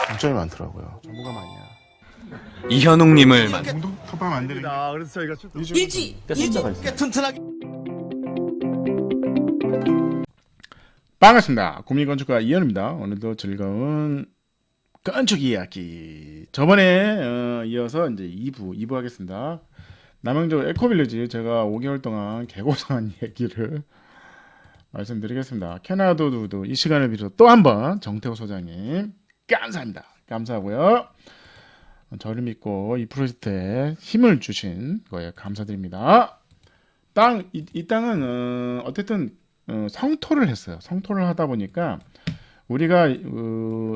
장점이 많더라고요. 정보가 많이야. 이현웅님을 공동 톱밥 만드는 게 그래서 저희가 좀 일지 꽤 튼튼하게. 반갑습니다. 국민건축가 이현우입니다. 오늘도 즐거운 건축 이야기. 저번에 이어서 이제 2부 하겠습니다. 남양주 에코빌리지 제가 5개월 동안 개고생한 얘기를 말씀드리겠습니다. 캐나다도 이 시간을 빌어서 또 한 번 정태호 소장님 감사합니다. 감사하고요. 저를 믿고 이 프로젝트에 힘을 주신 거에 감사드립니다. 이 땅은 어쨌든 성토를 했어요. 성토를 하다 보니까 우리가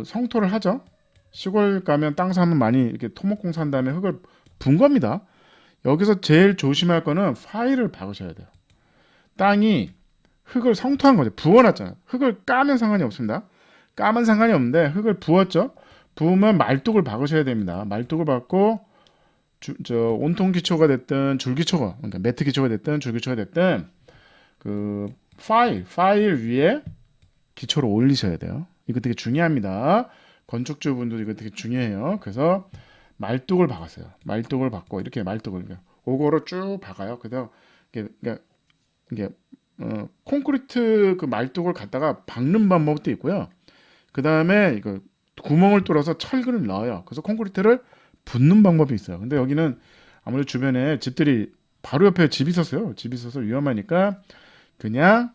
성토를 하죠. 시골 가면 땅 사면 많이 이렇게 토목공사 한 다음에 흙을 분 겁니다. 여기서 제일 조심할 거는 파일을 박으셔야 돼요. 땅이 흙을 성토한 거죠. 부어놨잖아요. 흙을 까면 상관이 없습니다. 까면 상관이 없는데 흙을 부었죠. 부으면 말뚝을 박으셔야 됩니다. 말뚝을 박고 온통 기초가 됐든 줄 기초가, 그러니까 매트 기초가 됐든 줄 기초가 됐든 그 파일 위에 기초를 올리셔야 돼요. 이거 되게 중요합니다. 건축주분도 이거 되게 중요해요. 그래서 말뚝을 박았어요. 말뚝을 박고 이렇게 말뚝을 오고로 쭉 박아요. 그래서 이게 콘크리트 그 말뚝을 갖다가 박는 방법도 있고요. 그 다음에 이거 구멍을 뚫어서 철근을 넣어요. 그래서 콘크리트를 붓는 방법이 있어요. 근데 여기는 아무래도 주변에 집들이 바로 옆에 집이 있었어요. 집이 있어서 위험하니까 그냥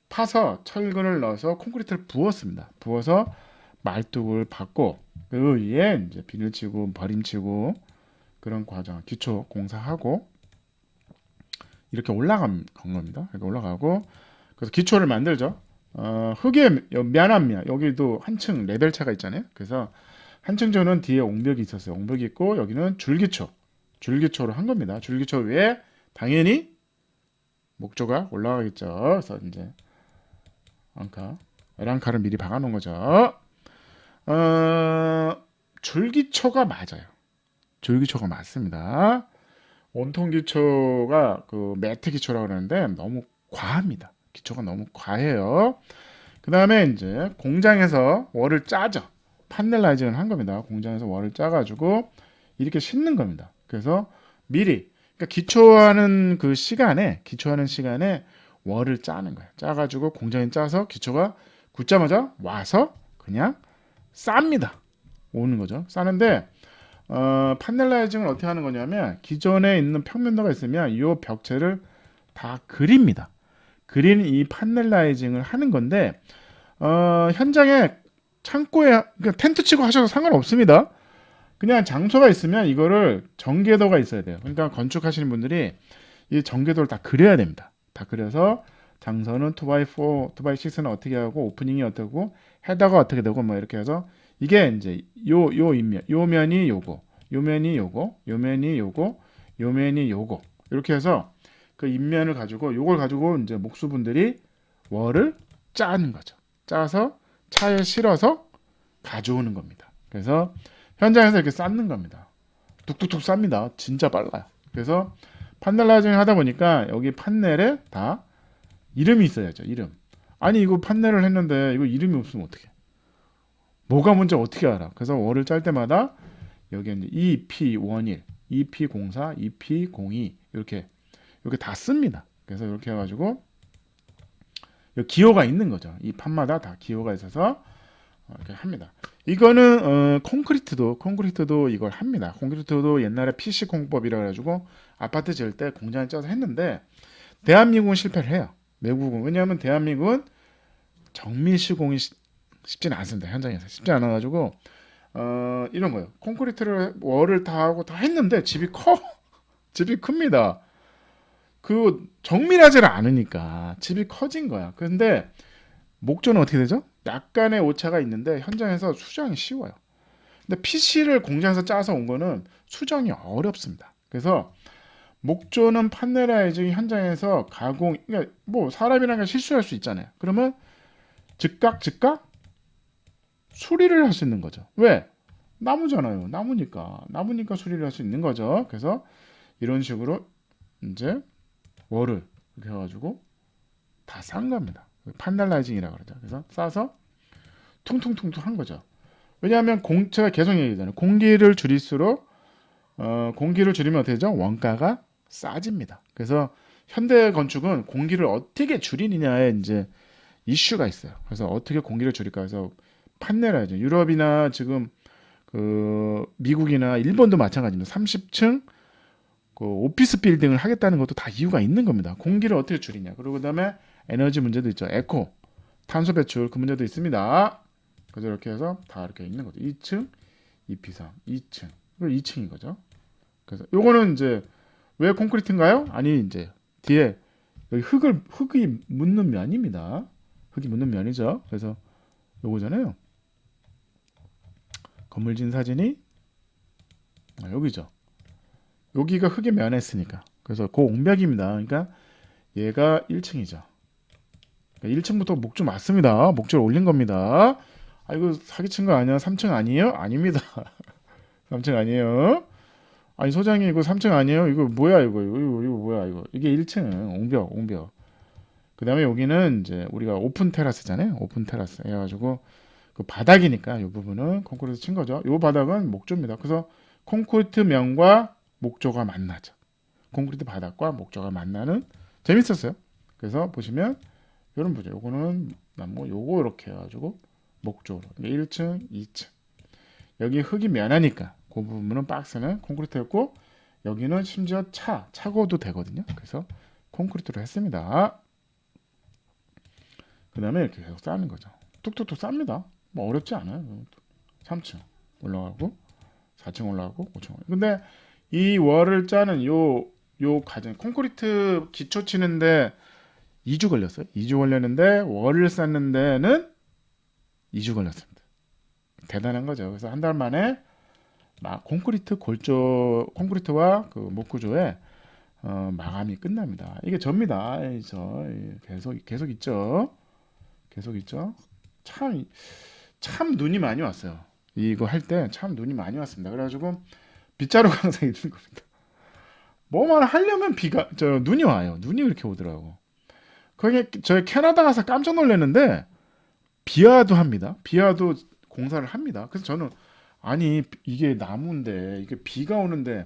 파서 철근을 넣어서 콘크리트를 부었습니다. 부어서 말뚝을 박고 그 위에 이제 비닐치고 버림치고 그런 과정, 기초 공사하고 이렇게 올라간 겁니다. 이렇게 올라가고 그래서 기초를 만들죠. 흙의 면합면 여기도 한층 레벨 차가 있잖아요. 그래서 한층 전은 뒤에 옹벽이 있었어요. 옹벽이 있고 여기는 줄기초로 한 겁니다. 줄기초 위에 당연히 목조가 올라가겠죠. 그래서 이제 에랑카를 미리 박아놓은 거죠. 줄기초가 맞아요. 줄기초가 맞습니다. 온통 기초가 그 매트 기초라고 그러는데 너무 과합니다. 기초가 너무 과해요. 그 다음에 이제 공장에서 월을 짜죠. 판넬라이징을 한 겁니다. 공장에서 월을 짜가지고 이렇게 싣는 겁니다. 그래서 미리 그러니까 기초하는 시간에 월을 짜는 거예요. 짜가지고 공장에 짜서 기초가 굳자마자 와서 그냥 쌉니다. 오는 거죠. 싸는데 판넬라이징을 어떻게 하는 거냐면 기존에 있는 평면도가 있으면 이 벽체를 다 그립니다. 그린 이 판넬라이징을 하는 건데 현장에 창고에 그냥 텐트 치고 하셔도 상관없습니다. 그냥 장소가 있으면 이거를 전개도가 있어야 돼요. 그러니까 건축하시는 분들이 이 전개도를 다 그려야 됩니다. 다 그려서 장선은 2x4, 2x6는 어떻게 하고 오프닝이 어떻고 헤더가 어떻게 되고 뭐 이렇게 해서 이게 이제 요 인면, 요 면이 요거, 요 면이 요거, 요 면이 요거, 요 면이 요거 이렇게 해서 그 인면을 가지고 요걸 가지고 이제 목수분들이 월을 짜는 거죠. 짜서 차에 실어서 가져오는 겁니다. 그래서 현장에서 이렇게 쌓는 겁니다. 뚝뚝뚝 쌉니다. 진짜 빨라요. 그래서 판넬라이징 하다 보니까 여기 판넬에 다 이름이 있어야죠. 이름. 아니 이거 판넬을 했는데 이거 이름이 없으면 어떡해. 뭐가 문제 어떻게 알아. 그래서 월을 짤 때마다 여기 이제 EP11, EP04, EP02 이렇게 다 씁니다. 그래서 이렇게 해가지고 기호가 있는 거죠. 이 판마다 다 기호가 있어서 이렇게 합니다. 이거는 콘크리트도 이걸 합니다. 콘크리트도 옛날에 PC 공법이라 가지고 아파트 지을 때 공장에 짜서 했는데 대한민국은 실패를 해요. 외국은 왜냐하면 대한민국은 정밀 시공이 쉽지는 않습니다. 현장에서 쉽지 않아가지고 이런 거예요. 콘크리트를 월을 다 하고 다 했는데 집이 큽니다. 그 정밀하지를 않으니까 집이 커진 거야. 그런데 목조는 어떻게 되죠? 약간의 오차가 있는데 현장에서 수정이 쉬워요. 근데 PC를 공장에서 짜서 온 거는 수정이 어렵습니다. 그래서 목조는 판넬라이징 현장에서 가공, 그러니까 뭐 사람이라는 게 실수할 수 있잖아요. 그러면 즉각 수리를 할 수 있는 거죠. 왜? 나무잖아요. 나무니까 수리를 할 수 있는 거죠. 그래서 이런 식으로 이제 월을 이렇게 해가지고 다 싼 겁니다. 판넬라이징이라고 그러죠. 그래서 싸서 퉁퉁퉁퉁 한 거죠. 왜냐하면 제가 계속 얘기하잖아요. 공기를 줄일수록 공기를 줄이면 어떻게 되죠? 원가가 싸집니다. 그래서 현대 건축은 공기를 어떻게 줄이느냐에 이제 이슈가 있어요. 그래서 어떻게 공기를 줄일까 해서 판넬을 하죠. 유럽이나 지금 그 미국이나 일본도 마찬가지입니다. 30층 그 오피스 빌딩을 하겠다는 것도 다 이유가 있는 겁니다. 공기를 어떻게 줄이냐. 그리고 그다음에 에너지 문제도 있죠. 에코, 탄소 배출 그 문제도 있습니다. 그래서 이렇게 해서 다 이렇게 있는 거죠. 2층, 2P3, 2층. 이거 2층인 거죠. 그래서 요거는 이제 왜 콘크리트인가요? 아니 이제 뒤에 여기 흙이 묻는 면입니다. 흙이 묻는 면이죠. 그래서 요거잖아요. 건물 진 사진이 여기죠. 여기가 흙에 면했으니까. 그래서 그 옹벽입니다. 그러니까 얘가 1층이죠. 1층부터 목조 맞습니다. 목조를 올린 겁니다. 아 이거 사기친 거 아니야? 3층 아니에요? 아닙니다. 3층 아니에요. 아니 소장님 이거 3층 아니에요? 이거 뭐야 이거 뭐야 이거 이게 1층 옹벽. 그 다음에 여기는 이제 우리가 오픈 테라스잖아요. 오픈 테라스 해가지고 그 바닥이니까 이 부분은 콘크리트 친 거죠. 이 바닥은 목조입니다. 그래서 콘크리트 면과 목조가 만나죠. 콘크리트 바닥과 목조가 만나는 재밌었어요. 그래서 보시면 이런 부죠. 요거는 나무 요거 이렇게 해가지고 목조로 1층, 2층. 여기 흙이 면하니까 그 부분은 박스는 콘크리트였고 여기는 심지어 차고도 되거든요. 그래서 콘크리트로 했습니다. 그 다음에 이렇게 계속 쌓는 거죠. 뚝뚝뚝 쌉니다. 뭐 어렵지 않아요. 3층 올라가고 4층 올라가고 5층. 근데 이 월을 짜는 요 과정 콘크리트 기초 치는데 2주 걸렸어요. 2주 걸렸는데 월을 쌓는 데는 2주 걸렸습니다. 대단한 거죠. 그래서 한 달 만에 막 콘크리트와 그 목구조의 마감이 끝납니다. 이게 접니다. 계속 있죠. 계속 있죠. 참 눈이 많이 왔어요. 이거 할 때 참 눈이 많이 왔습니다. 그래가지고 빗자루 강사 있는 겁니다. 뭐만 하려면 눈이 와요. 눈이 그렇게 오더라고. 거기 저희 캐나다 가서 깜짝 놀랐는데 비와도 합니다. 비와도 공사를 합니다. 그래서 저는 아니 이게 나무인데 이게 비가 오는데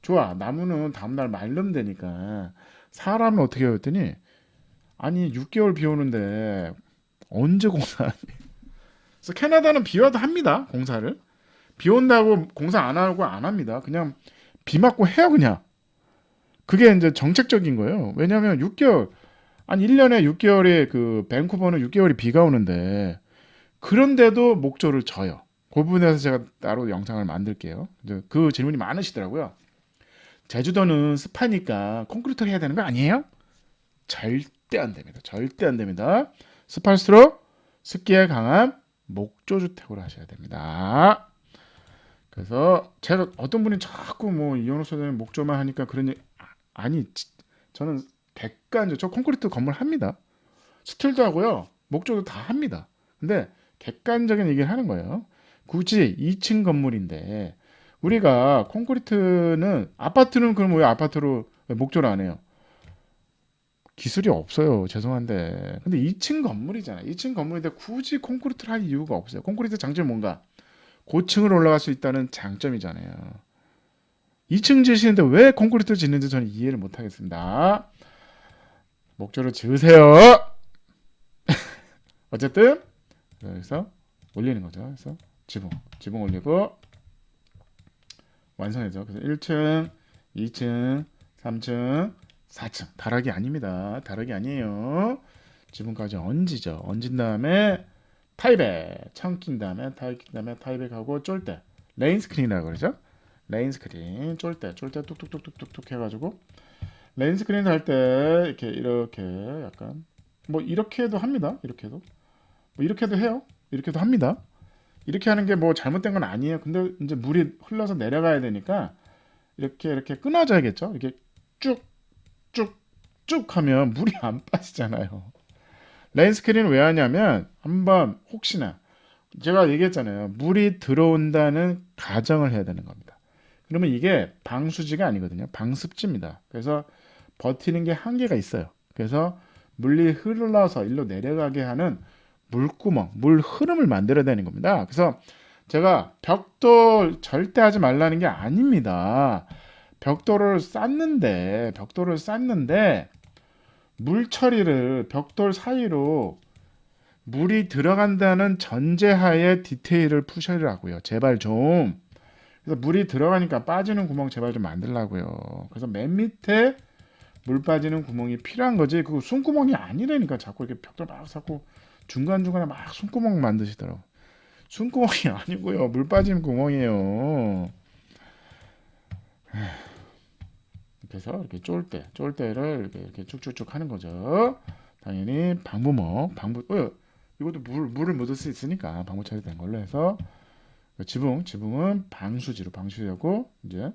좋아 나무는 다음날 말르면 되니까 사람은 어떻게 해요 했더니 아니 6개월 비 오는데 언제 공사하니? 그래서 캐나다는 비 와도 합니다. 공사를. 비 온다고 공사 안 하고 안 합니다. 그냥 비 맞고 해요 그냥. 그게 이제 정책적인 거예요. 왜냐하면 6개월 아니 1년에 6개월에 그 밴쿠버는 6개월이 비가 오는데 그런데도 목조를 져요. 그 부분에서 제가 따로 영상을 만들게요. 그 질문이 많으시더라고요. 제주도는 습하니까 콘크리트를 해야 되는 거 아니에요? 절대 안 됩니다. 절대 안 됩니다. 습할수록 습기에 강한 목조 주택으로 하셔야 됩니다. 그래서 제가 어떤 분이 자꾸 뭐 이현우 소장님 목조만 하니까 그런 아니 저는 객관적 저 콘크리트 건물 합니다. 스틸도 하고요. 목조도 다 합니다. 근데 객관적인 얘기를 하는 거예요. 굳이 2층 건물인데 우리가 콘크리트는 아파트는 그럼 왜 아파트로 목조를 안 해요? 기술이 없어요. 죄송한데. 근데 2층 건물이잖아요. 2층 건물인데 굳이 콘크리트를 할 이유가 없어요. 콘크리트 장점이 뭔가? 고층을 올라갈 수 있다는 장점이잖아요. 2층 지으시는데 왜 콘크리트를 짓는지 저는 이해를 못하겠습니다. 목조를 지으세요. 어쨌든 그래서 올리는 거죠. 그래서 지붕 올리고 완성해죠. 그래서 1층, 2층, 3층, 4층 다락이 아닙니다. 다락이 아니에요. 지붕까지 얹이죠. 얹은 다음에 타이백 창 낀 다음에 타이백하고 쫄대 레인 스크린이라고 그러죠. 레인 스크린 쫄대 뚝뚝뚝뚝뚝 해가지고 레인 스크린 할 때 이렇게 약간 뭐 이렇게도 합니다. 이렇게도 뭐 이렇게도 해요. 이렇게도 합니다. 이렇게 하는 게 뭐 잘못된 건 아니에요. 근데 이제 물이 흘러서 내려가야 되니까 이렇게 끊어져야겠죠. 이렇게 쭉쭉쭉 하면 물이 안 빠지잖아요. 레인 스크린을 왜 하냐면 한번 혹시나 제가 얘기했잖아요. 물이 들어온다는 가정을 해야 되는 겁니다. 그러면 이게 방수지가 아니거든요. 방습지입니다. 그래서 버티는 게 한계가 있어요. 그래서 물이 흘러서 일로 내려가게 하는 물구멍, 물 흐름을 만들어야 되는 겁니다. 그래서 제가 벽돌 절대 하지 말라는 게 아닙니다. 벽돌을 쌌는데 물 처리를 벽돌 사이로 물이 들어간다는 전제하에 디테일을 푸시라고요. 제발 좀. 그래서 물이 들어가니까 빠지는 구멍 제발 좀 만들라고요. 그래서 맨 밑에 물 빠지는 구멍이 필요한 거지. 그거 숨구멍이 아니라니까. 자꾸 이렇게 벽돌 막 쌓고 중간중간에 막 숨구멍 만드시더라고. 숨구멍이 아니고요. 물 빠지는 구멍이에요. 그래서 이렇게 쫄대를 이렇게 쭉쭉쭉 하는 거죠. 당연히 이것도 물을 묻을 수 있으니까 방부 처리된 걸로 해서 지붕은 방수지고 이제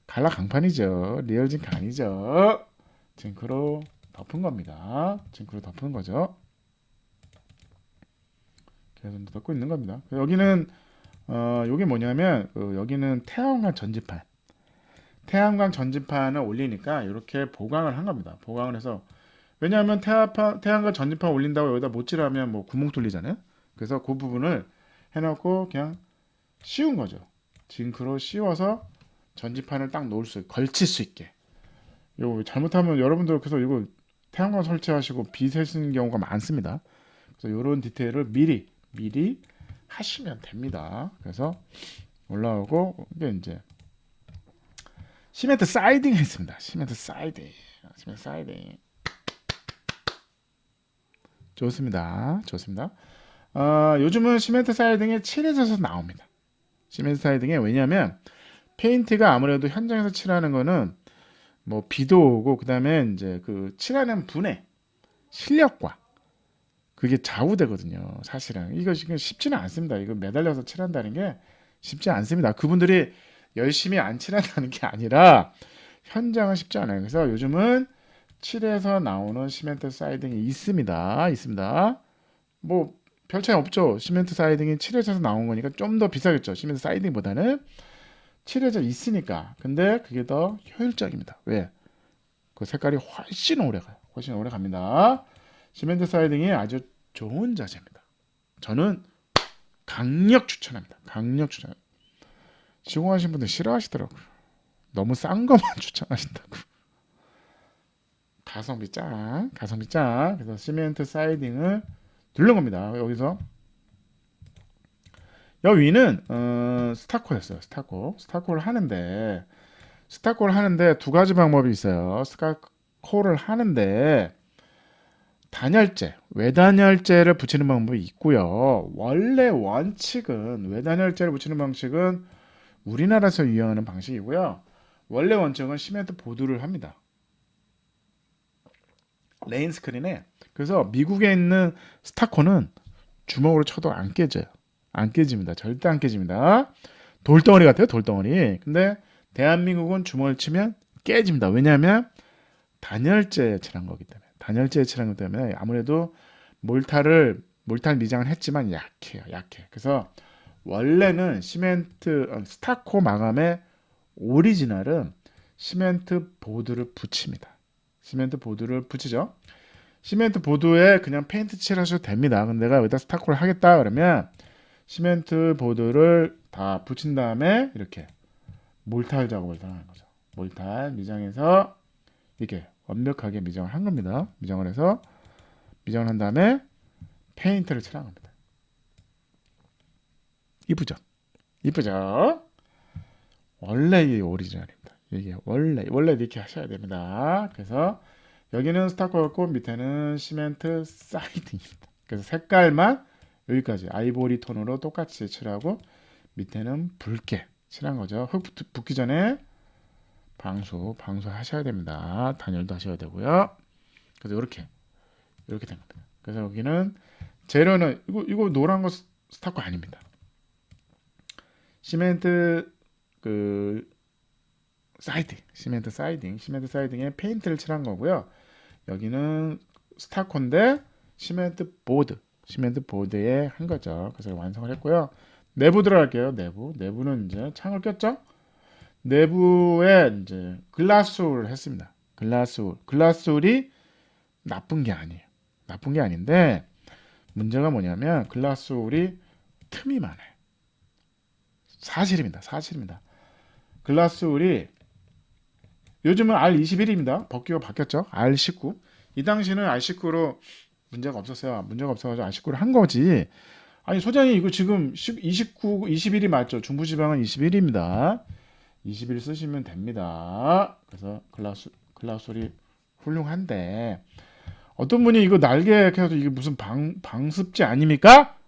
갈라 강판이죠. 리얼진 아니죠. 징크로 덮은 겁니다. 징크로 덮은 거죠. 계속 덮고 있는 겁니다. 여기는 요게 뭐냐면 여기는 태양광 전지판을 올리니까 이렇게 보강을 한 겁니다. 보강을 해서 왜냐하면 태양광 전지판 올린다고 여기다 못질하면 뭐 구멍 뚫리잖아요. 그래서 그 부분을 해놓고 그냥 씌운 거죠. 징크로 씌워서 전지판을 딱 걸칠 수 있게. 이거 잘못하면 여러분들 그래서 이거 태양광 설치하시고 비새시는 경우가 많습니다. 그래서 이런 디테일을 미리 하시면 됩니다. 그래서 올라오고 이게 이제 시멘트 사이딩 했습니다. 시멘트 사이딩. 좋습니다. 요즘은 시멘트 사이딩에 칠해져서 나옵니다. 시멘트 사이딩에 왜냐하면 페인트가 아무래도 현장에서 칠하는 거는 뭐 비도 오고 그다음에 이제 그 칠하는 분의 실력과 그게 좌우되거든요. 사실은 이거 지금 쉽지는 않습니다. 이거 매달려서 칠한다는 게 쉽지 않습니다. 그분들이 열심히 안 칠한다는 게 아니라 현장은 쉽지 않아요. 그래서 요즘은 칠해서 나오는 시멘트 사이딩이 있습니다. 뭐 별 차이 없죠. 시멘트 사이딩이 칠해져서 나온 거니까 좀 더 비싸겠죠. 시멘트 사이딩보다는 칠해져 있으니까. 근데 그게 더 효율적입니다. 왜? 그 색깔이 훨씬 오래 가요. 훨씬 오래 갑니다. 시멘트 사이딩이 아주 좋은 자재입니다. 저는 강력 추천합니다. 시공하신 분들 싫어하시더라고요. 너무 싼 것만 추천하신다고. 가성비 짱. 그래서 시멘트 사이딩을 누른 겁니다. 여기서 여기 위는 스타코였어요. 스타코를 하는데 두 가지 방법이 있어요. 스타코를 하는데 외단열재를 붙이는 방법이 있고요. 원래 원칙은 외단열재를 붙이는 방식은 우리나라에서 이용하는 방식이고요. 원래 원칙은 시멘트 보드를 합니다. 레인 스크린에. 그래서 미국에 있는 스타코는 주먹으로 쳐도 안 깨져요. 안 깨집니다. 절대 안 깨집니다. 돌덩어리 같아요. 돌덩어리. 근데 대한민국은 주먹을 치면 깨집니다. 왜냐하면 단열재 칠한 거기 때문에 아무래도 몰탈 미장을 했지만 약해요. 그래서 원래는 스타코 마감의 오리지널은 시멘트 보드를 붙입니다. 시멘트 보드를 붙이죠. 시멘트 보드에 그냥 페인트 칠하셔도 됩니다. 근데 내가 여기다 스타코를 하겠다 그러면 시멘트 보드를 다 붙인 다음에 이렇게 몰탈 작업을 하는 거죠. 몰탈 미장해서 이렇게 완벽하게 미장을 한 겁니다. 미장을 한 다음에 페인트를 칠한 겁니다. 이쁘죠? 원래 이 오리지널입니다. 이게 원래 이렇게 하셔야 됩니다. 그래서 여기는 스타코였고 밑에는 시멘트 사이딩입니다. 그래서 색깔만 여기까지 아이보리 톤으로 똑같이 칠하고 밑에는 붉게 칠한 거죠. 흙 붙기 전에 방수 하셔야 됩니다. 단열도 하셔야 되고요. 그래서 이렇게 된 겁니다. 그래서 여기는 재료는 이거 노란 거 스타코 아닙니다. 시멘트 시멘트 사이딩에 페인트를 칠한 거고요. 여기는 스타코인데 시멘트 보드에 한 거죠. 그래서 완성을 했고요. 내부 들어갈게요. 내부는 이제 창을 꼈죠. 내부에 이제 글라스홀을 했습니다. 글라스홀이 나쁜 게 아닌데 문제가 뭐냐면 글라스홀이 틈이 많아요. 사실입니다. 사실입니다. 글라스홀이 요즘은 R21입니다. 법규가 바뀌었죠. R19. 이 당시는 R19로 문제가 없었어요. 문제가 없어가지고 R19를 한 거지. 아니 소장님 이거 지금 29, 21이 맞죠? 중부지방은 21입니다. 21 쓰시면 됩니다. 그래서 글라스홀이 훌륭한데 어떤 분이 이거 날개 이렇게 해서 이게 무슨 방습제 아닙니까?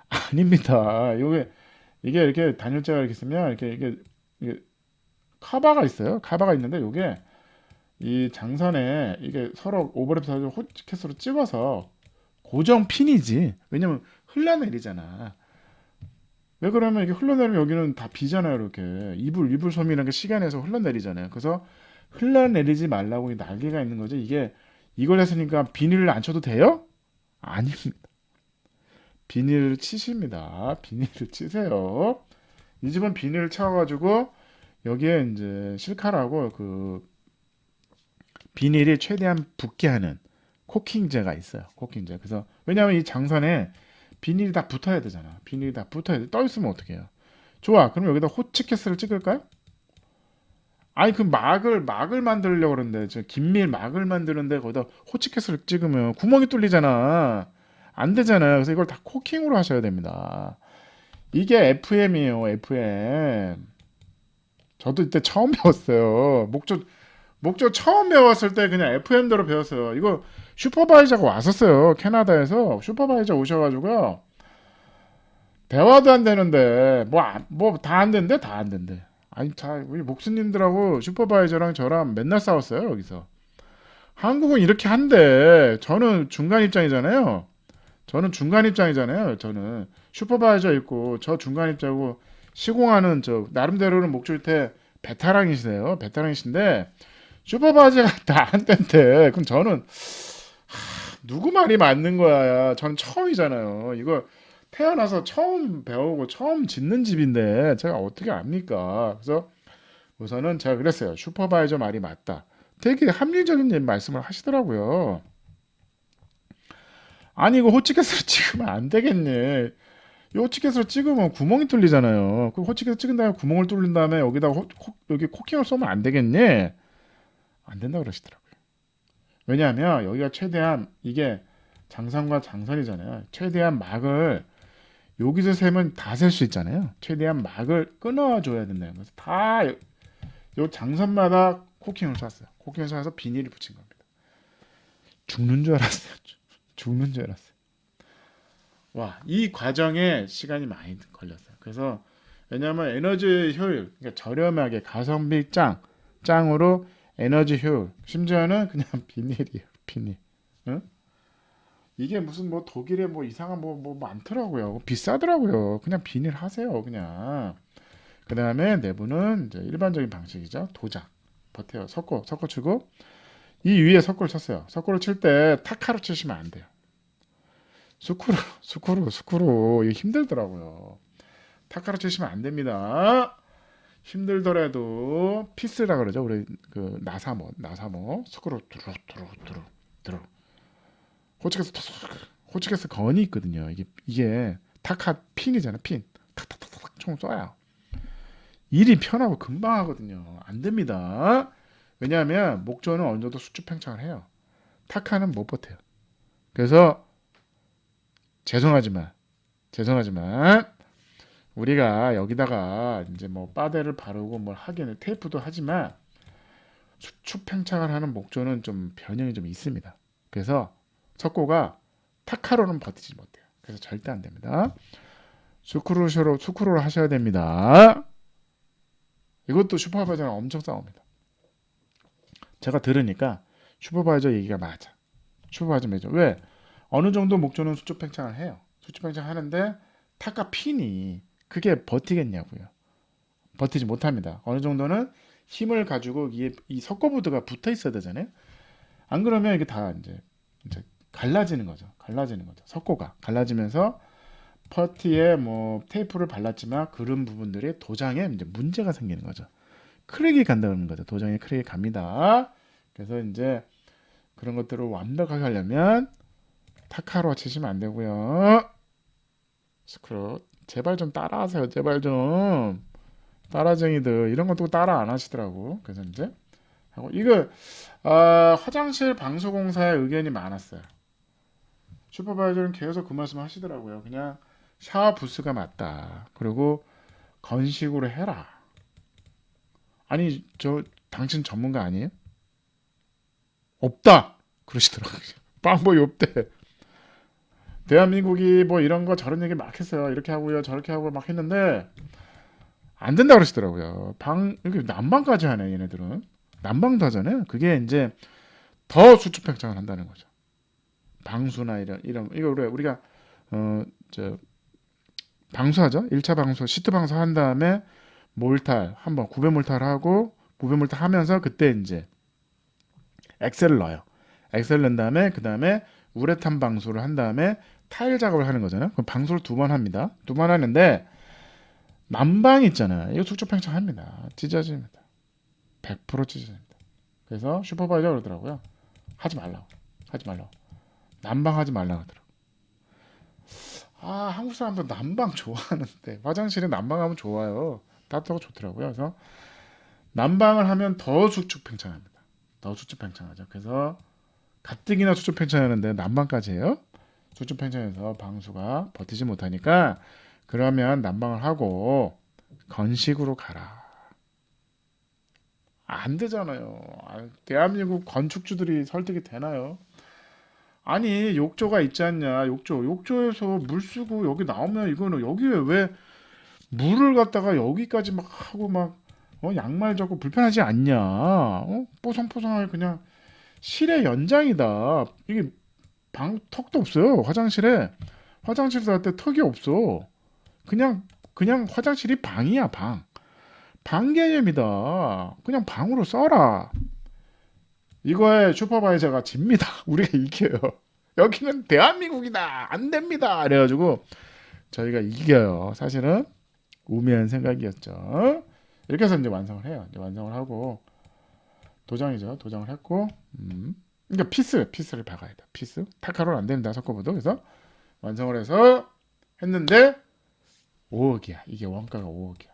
아닙니다. 이게 이렇게 단열재가 이렇게 있으면 이게 카바가 있어요. 카바가 있는데 이게 이 장선에 이게 서로 오버랩해서 호치케스로 찍어서 고정 핀이지. 왜냐면 흘러내리잖아. 왜 그러면 이게 흘러내리면 여기는 다 비잖아요. 이렇게 이불 소미라는 게 시간에서 흘러내리잖아요. 그래서 흘러내리지 말라고 이 날개가 있는 거죠. 이게 이걸 했으니까 비닐을 안 쳐도 돼요? 아닙니다. 비닐을 치십니다. 비닐을 치세요. 이 집은 비닐을 쳐가지고 여기에 이제 실카라고 그 비닐이 최대한 붙게 하는 코킹제가 있어요. 코킹제. 그래서 왜냐하면 이 장선에 비닐이 다 붙어야 되잖아. 비닐이 다 붙어야 돼. 떠 있으면 어떡해요? 좋아. 그럼 여기다 호치케스를 찍을까요? 아니 그 막을 만들려고 그러는데 저 긴밀 막을 만드는데 거기다 호치케스를 찍으면 구멍이 뚫리잖아. 안 되잖아요. 그래서 이걸 다 코킹으로 하셔야 됩니다. 이게 FM이에요. FM. 저도 이때 처음 배웠어요. 목조 처음 배웠을 때 그냥 FM대로 배웠어요. 이거 슈퍼바이저가 왔었어요. 캐나다에서 슈퍼바이저 오셔가지고요. 대화도 안 되는데 뭐 다 안 된대. 다 안 된대. 아니 우리 목수님들하고 슈퍼바이저랑 저랑 맨날 싸웠어요. 여기서. 한국은 이렇게 한대. 저는 중간 입장이잖아요. 저는 슈퍼바이저 있고 저 중간 입장이고 시공하는 저 나름대로는 목조밑에 베테랑이신데 슈퍼바이저가 다 안 된대. 그럼 저는 누구 말이 맞는 거야. 저는 처음이잖아요. 이거 태어나서 처음 배우고 처음 짓는 집인데 제가 어떻게 압니까? 그래서 우선은 제가 그랬어요. 슈퍼바이저 말이 맞다. 되게 합리적인 말씀을 하시더라고요. 아니 이거 호치케스로 찍으면 안 되겠네. 이 호치케스로 찍으면 구멍이 뚫리잖아요. 그 호치케스 찍은 다음에 구멍을 뚫린 다음에 여기다 여기 코킹을 쏘면 안 되겠네. 안 된다 그러시더라고요. 왜냐하면 여기가 최대한 이게 장선과 장선이잖아요. 최대한 막을 여기서 세면 다 셀 수 있잖아요. 최대한 막을 끊어줘야 된다는 거죠. 다 요 장선마다 코킹을 쐈어요. 코킹을 쏴서 비닐을 붙인 겁니다. 죽는 줄 알았어요. 죽는 줄 알았어요. 와, 이 과정에 시간이 많이 걸렸어요. 그래서 왜냐하면 에너지 효율, 그러니까 저렴하게 가성비 짱으로 에너지 효율, 심지어는 그냥 비닐이에요. 비닐. 응? 이게 무슨 뭐 독일에 뭐 이상한 뭐 많더라고요. 비싸더라고요. 그냥 비닐 하세요. 그냥. 그 다음에 내부는 이제 일반적인 방식이죠. 도작. 버텨요. 석고 치고 이 위에 석고를 쳤어요. 석고를 칠 때 타카로 치시면 안 돼요. 스크루 이게 힘들더라고요. 타카로 치시면 안 됩니다. 힘들더라도 피스라 그러죠. 우리 그 나사모 스크루 두루 호치케스 건이 있거든요. 이게 타카 핀이잖아. 핀 탁탁탁탁 총 쏴요. 일이 편하고 금방 하거든요. 안 됩니다. 왜냐하면 목조는 어느 정도 수축 팽창을 해요. 타카는 못 버텨요. 그래서 죄송하지만 우리가 여기다가 이제 뭐 빠데를 바르고 뭘 하기는 테이프도 하지만 수축 팽창을 하는 목조는 좀 변형이 좀 있습니다. 그래서 석고가 타카로는 버티지 못해요. 그래서 절대 안 됩니다. 스크루로 하셔야 됩니다. 이것도 슈퍼바이저랑 엄청 싸웁니다. 제가 들으니까 슈퍼바이저 얘기가 맞아. 슈퍼바이저 맞아. 왜? 어느 정도 목조는 수축 팽창을 해요. 수축 팽창 하는데 타카 핀이 그게 버티겠냐고요. 버티지 못합니다. 어느 정도는 힘을 가지고 이 석고보드가 붙어 있어야 되잖아요. 안 그러면 이게 다 이제 갈라지는 거죠. 석고가 갈라지면서 퍼티에 뭐 테이프를 발랐지만 그런 부분들이 도장에 이제 문제가 생기는 거죠. 크랙이 간다는 거죠. 도장에 크랙이 갑니다. 그래서 이제 그런 것들을 완벽하게 하려면 타카로 치시면 안 되고요. 스크루 제발 좀 따라하세요. 제발 좀. 따라쟁이들 이런 것도 따라 안 하시더라고. 그래서 이제 하고 이거 화장실 방수공사의 의견이 많았어요. 슈퍼바이저는 계속 그 말씀 하시더라고요. 그냥 샤워 부스가 맞다. 그리고 건식으로 해라. 아니 저 당신 전문가 아니에요? 없다. 그러시더라고요. 방법이 없대. 대한민국이 뭐 이런 거 저런 얘기 막 했어요. 이렇게 하고요, 저렇게 하고 막 했는데 안 된다 그러시더라고요. 이렇게 난방까지 하네 얘네들은. 난방도 하잖아요. 그게 이제 더 수축팽창을 한다는 거죠. 방수나 이런 이거 우리가 저 방수하죠. 1차 방수, 시트 방수 한 다음에 몰탈 한번 900몰탈 하고 900몰탈 하면서 그때 이제 엑셀을 넣어요. 엑셀 넣은 다음에 그 다음에 우레탄 방수를 한 다음에 타일 작업을 하는 거잖아요. 그럼 방수를 2번 합니다. 2번 하는데 난방 있잖아요. 이거 수축팽창합니다. 찢어집니다. 100% 찢어집니다. 그래서 슈퍼바이저 그러더라고요. 하지 말라고. 난방하지 말라고 하더라고요. 한국 사람들 난방 좋아하는데 화장실에 난방하면 좋아요. 따뜻하고 좋더라고요. 그래서 난방을 하면 더 수축팽창합니다. 더 수축팽창하죠. 그래서 가뜩이나 수축팽창하는데 난방까지 해요. 수축팽창해서 방수가 버티지 못하니까 그러면 난방을 하고 건식으로 가라. 안 되잖아요. 대한민국 건축주들이 설득이 되나요? 아니 욕조가 있지 않냐. 욕조에서 물 쓰고 여기 나오면 이거는 여기에 왜 물을 갖다가 여기까지 막 하고 막 양말 젖고 불편하지 않냐. 뽀송뽀송하게 그냥 실의 연장이다. 이게 턱도 없어요. 화장실에 갈 때 턱이 없어. 그냥 화장실이 방이야. 방 개념이다. 그냥 방으로 써라. 이거에 슈퍼바이저가 집니다. 우리가 이겨요. 여기는 대한민국이다. 안 됩니다. 그래가지고 저희가 이겨요. 사실은 우매한 생각이었죠. 이렇게 해서 이제 완성을 해요. 이제 완성을 하고 도장이죠. 도장을 했고 그러니까 피스를 박아야 돼. 피스 타카로는 안 됩니다. 석고보도. 그래서 완성을 해서 했는데 5억이야. 이게 원가가 5억이야.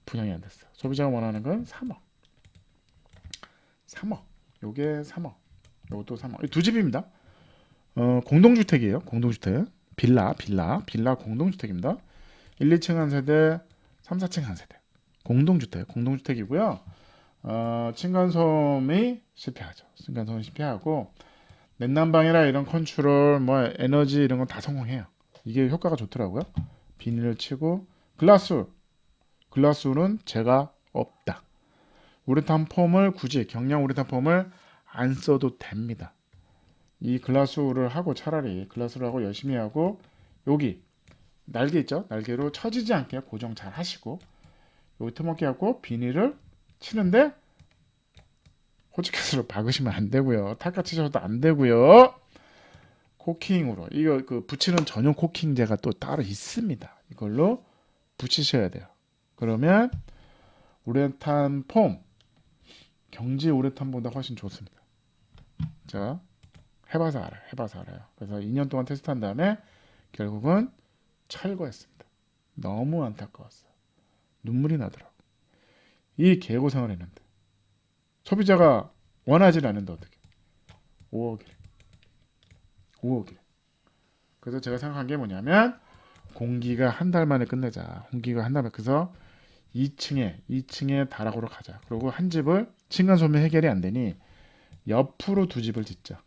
분양이 안 됐어. 소비자가 원하는 건 3억. 요게 3억. 요것도 3억. 두 집입니다. 공동주택이에요. 공동주택. 빌라 공동주택입니다. 1, 2층 한 세대, 3, 4층 한 세대. 공동주택이고요. 층간소음이 실패하죠. 층간소음 실패하고 냉난방이나 이런 컨트롤, 뭐 에너지 이런 건 다 성공해요. 이게 효과가 좋더라고요. 비닐을 치고 글라스는 제가 없다. 우레탄 폼을 굳이 경량 우레탄 폼을 안 써도 됩니다. 이 글라스를 하고 차라리 글라스를 하고 열심히 하고 여기 날개 있죠? 날개로 처지지 않게 고정 잘 하시고 여기 틈없게 하고 비닐을 치는데 호치켓으로 박으시면 안 되고요. 탈까 치셔도 안 되고요. 코킹으로 이거 붙이는 전용 코킹제가 또 따로 있습니다. 이걸로 붙이셔야 돼요. 그러면 우레탄 폼 경지 우레탄보다 훨씬 좋습니다. 자, 해봐서 알아요. 그래서 2년 동안 테스트한 다음에 결국은 철거했습니다. 너무 안타까웠어요. 눈물이 나더라고. 이 개고생을 했는데 소비자가 원하지 않는데 어떻게 5억이래. 그래서 제가 생각한 게 뭐냐면 공기가 한 달 만에 끝내자. 그래서 2층에 다락으로 가자. 그리고 한 집을 층간소음 해결이 안 되니 옆으로 두 집을 짓자.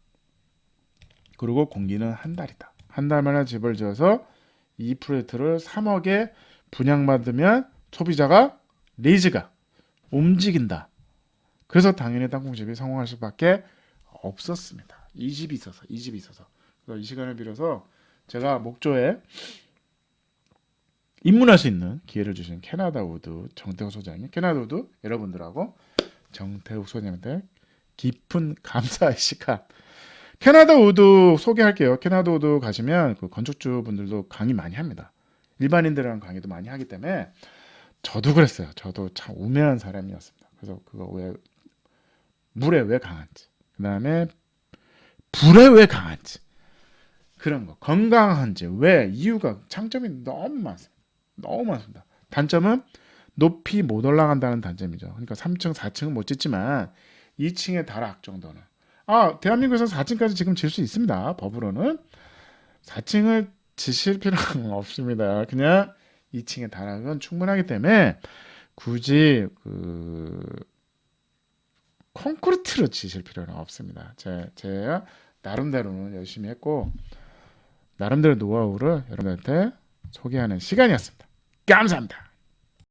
그리고 공기는 한 달이다. 한 달 만에 집을 지어서 이 프로젝트를 3억에 분양받으면 소비자가 니즈가 움직인다. 그래서 당연히 땅콩집이 성공할 수밖에 없었습니다. 이 집이 있어서. 그래서 이 시간을 빌어서 제가 목조에 입문할 수 있는 기회를 주신 캐나다 우드 정태욱 소장님, 캐나다 우드 여러분들하고 정태욱 소장님한테 깊은 감사의 시간. 캐나다 우드 소개할게요. 캐나다 우드 가시면 그 건축주 분들도 강의 많이 합니다. 일반인들이랑 강의도 많이 하기 때문에 저도 그랬어요. 저도 참 우매한 사람이었습니다. 그래서 그거 왜 물에 왜 강한지, 그 다음에 불에 왜 강한지, 그런 거 건강한지 왜 이유가 장점이 너무 많습니다. 너무 많습니다. 단점은 높이 못 올라간다는 단점이죠. 그러니까 3층, 4층은 못 짓지만 2층의 다락 정도는 대한민국에서 4층까지 지금 질 수 있습니다. 법으로는 4층을 지실 필요는 없습니다. 그냥 2층의 다락은 충분하기 때문에 굳이 콘크리트로 지실 필요는 없습니다. 제가 나름대로는 열심히 했고 나름대로 노하우를 여러분한테 소개하는 시간이었습니다. 감사합니다.